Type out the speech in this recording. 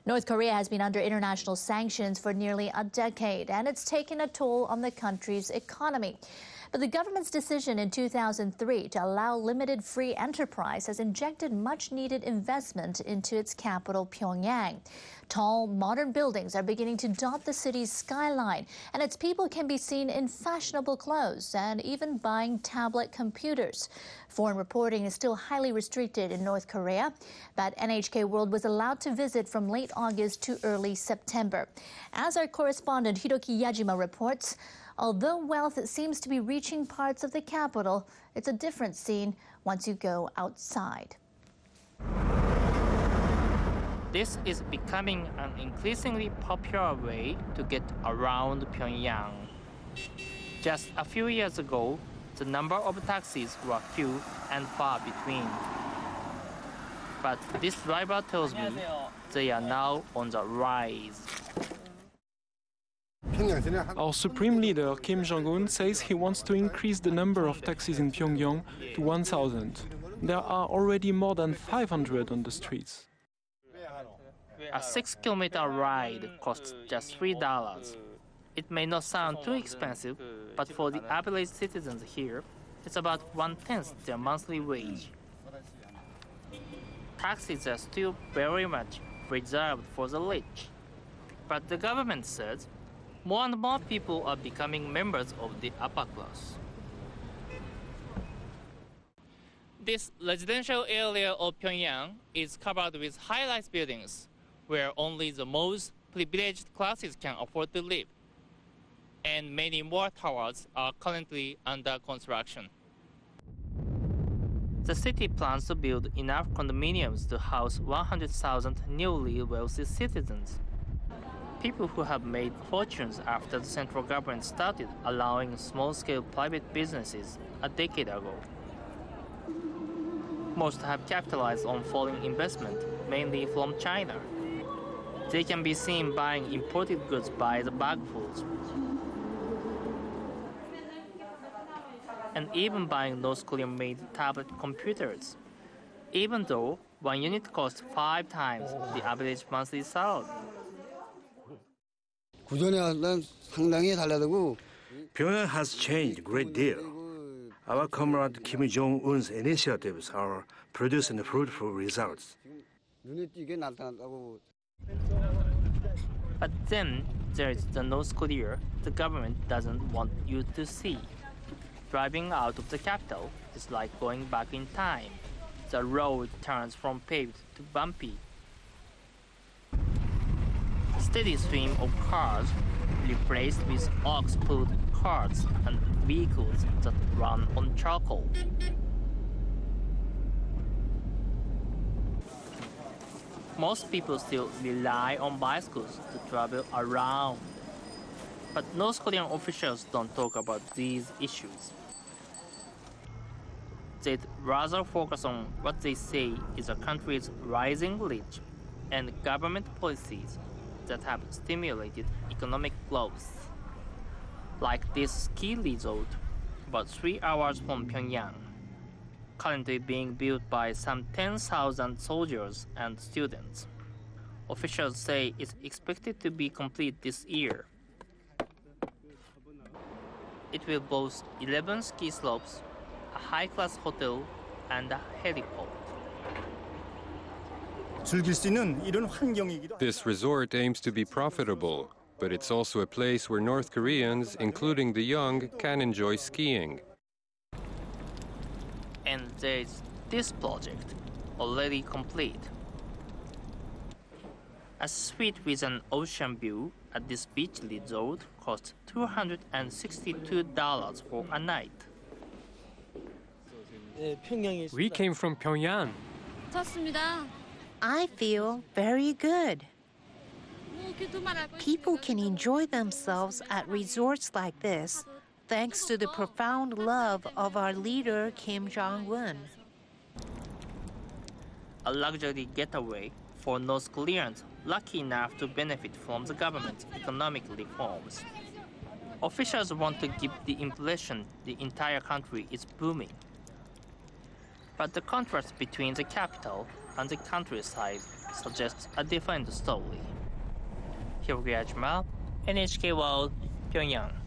North Korea has been under international sanctions for nearly a decade, and it's taken a toll on the country's economy. But the government's decision in 2003 to allow limited free enterprise has injected much-needed investment into its capital, Pyongyang. Tall, modern buildings are beginning to dot the city's skyline, and its people can be seen in fashionable clothes and even buying tablet computers. Foreign reporting is still highly restricted in North Korea, but NHK World was allowed to visit from late August to early September. As our correspondent Hiroki Yajima reports, although wealth seems to be reaching parts of the capital, it's a different scene once you go outside. This is becoming an increasingly popular way to get around Pyongyang. Just a few years ago, the number of taxis were few and far between. But this driver tells me they are now on the rise. Our supreme leader, Kim Jong-un, says he wants to increase the number of taxis in Pyongyang to 1,000. There are already more than 500 on the streets. A 6-kilometer ride costs just $3. It may not sound too expensive, but for the average citizens here, it's about 1/10 their monthly wage. Taxis are still very much reserved for the rich. But the government says more and more people are becoming members of the upper class. This residential area of Pyongyang is covered with high-rise buildings where only the most privileged classes can afford to live. And many more towers are currently under construction. The city plans to build enough condominiums to house 100,000 newly wealthy citizens. People who have made fortunes after the central government started allowing small-scale private businesses a decade ago. Most have capitalized on foreign investment, mainly from China. They can be seen buying imported goods by the bagfuls, and even buying North Korean-made tablet computers, even though one unit costs 5 times the average monthly salary. Pyongyang has changed a great deal. Our comrade Kim Jong-un's initiatives are producing fruitful results. But then there is the North Korea the government doesn't want you to see. Driving out of the capital is like going back in time. The road turns from paved to bumpy. Steady stream of cars replaced with ox-pulled carts and vehicles that run on charcoal. Most people still rely on bicycles to travel around. But North Korean officials don't talk about these issues. They'd rather focus on what they say is a country's rising rich and government policies that have stimulated economic growth. Like this ski resort, about 3 hours from Pyongyang, currently being built by some 10,000 soldiers and students. Officials say it's expected to be complete this year. It will boast 11 ski slopes, a high-class hotel, and a heliport. This resort aims to be profitable, but it's also a place where North Koreans, including the young, can enjoy skiing. And there's this project, already complete. A suite with an ocean view at this beach resort costs $262 for a night. We came from Pyongyang. I feel very good. People can enjoy themselves at resorts like this thanks to the profound love of our leader, Kim Jong-un. A luxury getaway for North Koreans lucky enough to benefit from the government's economic reforms. Officials want to give the impression the entire country is booming. But the contrast between the capital and the countryside suggests a different story. Hyokyu Ajmal, NHK World, Pyongyang.